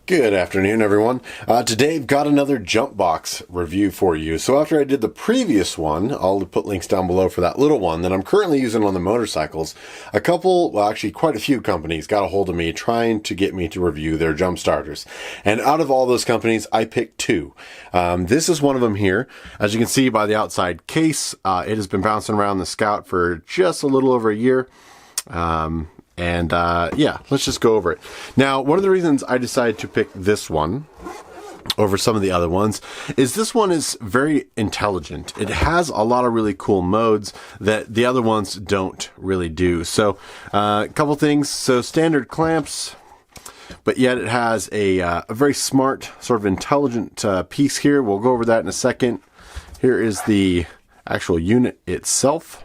Good afternoon, everyone. Today I've got another jump box review for you. So after I did the previous one, I'll put links down below for that little one that I'm currently using on the motorcycles. Actually quite a few companies got a hold of me trying to get me to review their jump starters. And out of all those companies, I picked two. This is one of them here. As you can see by the outside case, it has been bouncing around the Scout for just a little over a year. Yeah, let's just go over it. Now, one of the reasons I decided to pick this one over some of the other ones is this one is very intelligent. It has a lot of really cool modes that the other ones don't really do. So, a couple things. So, standard clamps, but yet it has a very smart, sort of intelligent piece here. We'll go over that in a second. Here is the actual unit itself.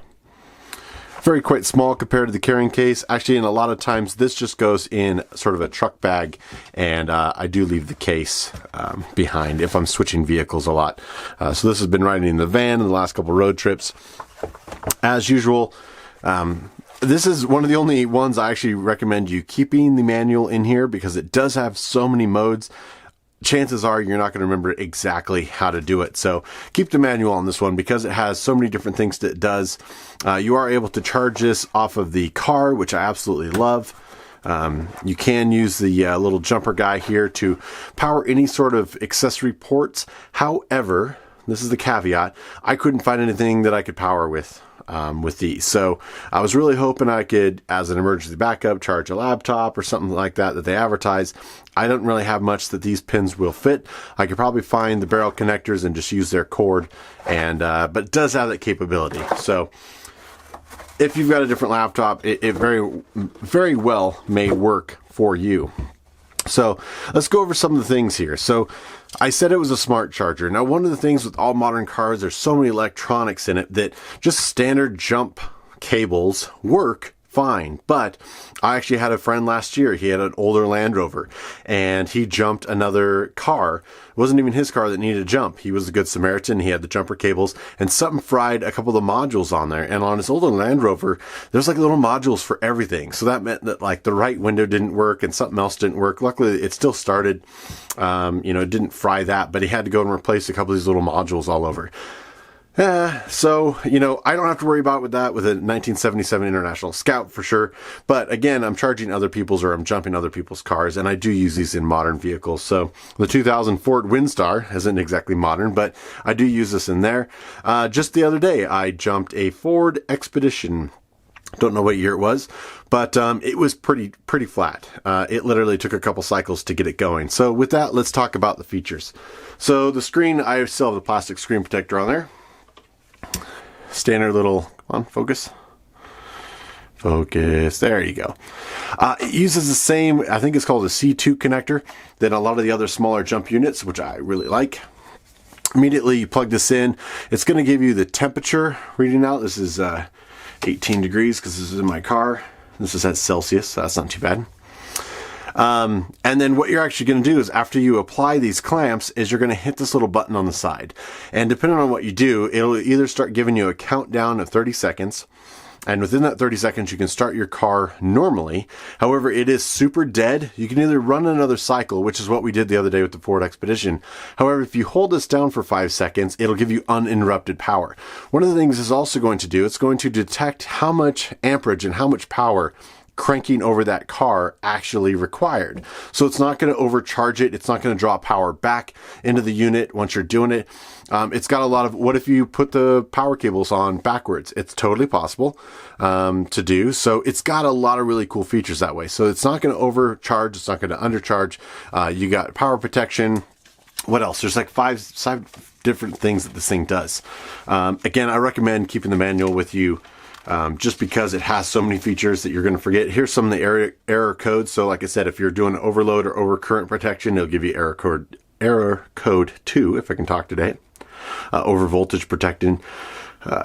Very quite small compared to the carrying case. Actually, and a lot of times this just goes in sort of a truck bag, and I do leave the case behind if I'm switching vehicles a lot. So this has been riding in the van in the last couple road trips. As usual, this is one of the only ones I actually recommend you keeping the manual in here because it does have so many modes. Chances are you're not going to remember exactly how to do it. So keep the manual on this one because it has so many different things that it does. You are able to charge this off of the car, which I absolutely love. You can use the little jumper guy here to power any sort of accessory ports. However, this is the caveat, I couldn't find anything that I could power with these. So I was really hoping I could, as an emergency backup, charge a laptop or something like that they advertise. I don't really have much that these pins will fit. I could probably find the barrel connectors and just use their cord, and but it does have that capability. So if you've got a different laptop, it very well may work for you. So let's go over some of the things here. So I said it was a smart charger. Now, one of the things with all modern cars, there's so many electronics in it that just standard jump cables work fine. But I actually had a friend last year. He had an older Land Rover and he jumped another car. It wasn't even his car that needed a jump. He was a good Samaritan. He had the jumper cables and something fried a couple of the modules on there. And on his older Land Rover, there's like little modules for everything. So that meant that like the right window didn't work and something else didn't work. Luckily, it still started. It didn't fry that, but he had to go and replace a couple of these little modules all over. So, I don't have to worry about with that with a 1977 International Scout for sure. But again, I'm charging other people's or I'm jumping other people's cars, and I do use these in modern vehicles. So the 2000 Ford Windstar isn't exactly modern, but I do use this in there. Just the other day, I jumped a Ford Expedition. Don't know what year it was, but it was pretty flat. It literally took a couple cycles to get it going. So with that, let's talk about the features. So the screen, I still have the plastic screen protector on there. Standard little, come on, focus. There you go. It uses the same, I think it's called a C2 connector than a lot of the other smaller jump units, which I really like. Immediately you plug this in, it's going to give you the temperature reading out. This is 18 degrees because this is in my car. This is at Celsius, so that's not too bad. And then what you're actually going to do is after you apply these clamps is you're going to hit this little button on the side. And depending on what you do, it'll either start giving you a countdown of 30 seconds. And within that 30 seconds, you can start your car normally. However, it is super dead. You can either run another cycle, which is what we did the other day with the Ford Expedition. However, if you hold this down for 5 seconds, it'll give you uninterrupted power. One of the things it's also going to do, it's going to detect how much amperage and how much power cranking over that car actually required. So it's not going to overcharge it. It's not going to draw power back into the unit once you're doing it. It's got a lot of, what if you put the power cables on backwards? It's totally possible to do. So it's got a lot of really cool features that way. So it's not going to overcharge. It's not going to undercharge. You got power protection. What else? There's like five different things that this thing does. Again, I recommend keeping the manual with you. Just because it has so many features that you're going to forget. Here's some of the error codes. So like I said, if you're doing overload or overcurrent protection, it'll give you error code 2, if I can talk today. Over voltage protecting.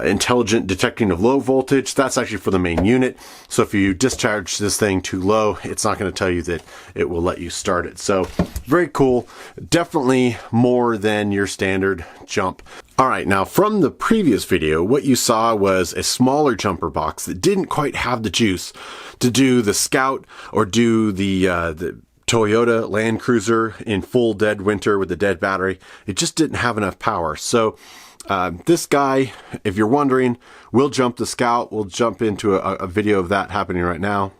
Intelligent detecting of low voltage. That's actually for the main unit. So if you discharge this thing too low, it's not going to tell you that it will let you start it. So very cool. Definitely more than your standard jump. All right, now from the previous video, what you saw was a smaller jumper box that didn't quite have the juice to do the Scout or do the Toyota Land Cruiser in full dead winter with a dead battery. It just didn't have enough power. So this guy, if you're wondering, will jump the Scout. We'll jump into a video of that happening right now.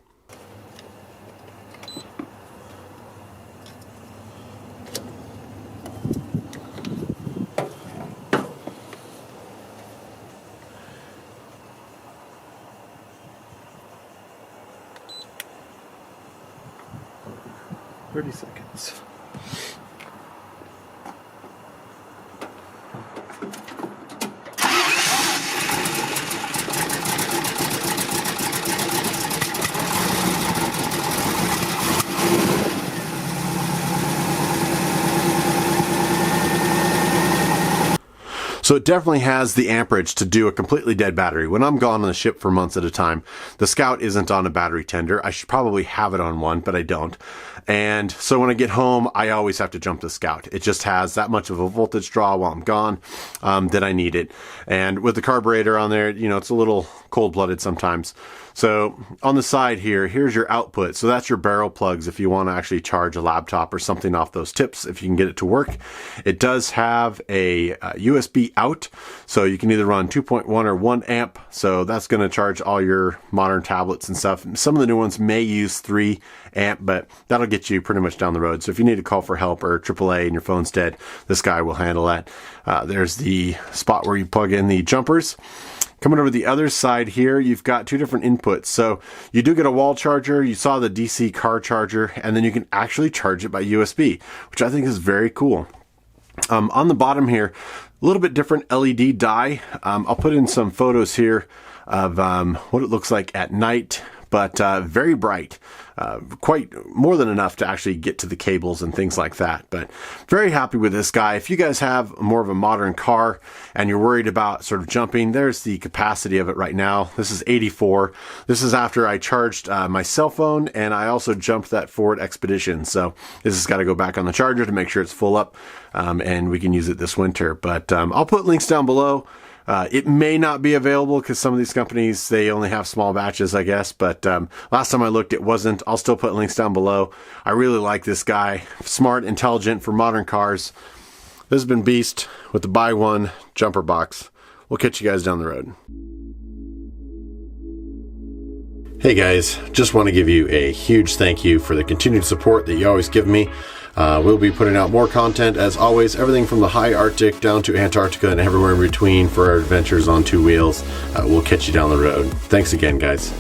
30 seconds. So it definitely has the amperage to do a completely dead battery. When I'm gone on the ship for months at a time, the Scout isn't on a battery tender. I should probably have it on one, but I don't. And so when I get home, I always have to jump the Scout. It just has that much of a voltage draw while I'm gone that I need it. And with the carburetor on there, you know, it's a little cold-blooded sometimes. So on the side here, here's your output. So that's your barrel plugs if you want to actually charge a laptop or something off those tips, if you can get it to work. It does have a USB out, so you can either run 2.1 or 1 amp. So that's going to charge all your modern tablets and stuff. Some of the new ones may use 3 amp, but that'll get you pretty much down the road. So if you need to call for help or AAA and your phone's dead, this guy will handle that. There's the spot where you plug in the jumpers. Coming over the other side here, you've got 2 different inputs. So you do get a wall charger, you saw the DC car charger, and then you can actually charge it by USB, which I think is very cool. On the bottom here, a little bit different LED die. I'll put in some photos here of what it looks like at night, but very bright. Quite more than enough to actually get to the cables and things like that. But very happy with this guy. If you guys have more of a modern car and you're worried about sort of jumping, there's the capacity of it right now. This is 84. This is after I charged my cell phone, and I also jumped that Ford Expedition. So this has got to go back on the charger to make sure it's full up, and we can use it this winter. But I'll put links down below. It may not be available because some of these companies, they only have small batches, I guess. But last time I looked, it wasn't. I'll still put links down below. I really like this guy. Smart, intelligent for modern cars. This has been Beast with the 1byone jumper box. We'll catch you guys down the road. Hey guys, just want to give you a huge thank you for the continued support that you always give me. We'll be putting out more content as always, everything from the high Arctic down to Antarctica and everywhere in between for our adventures on 2 wheels. We'll catch you down the road. Thanks again, guys.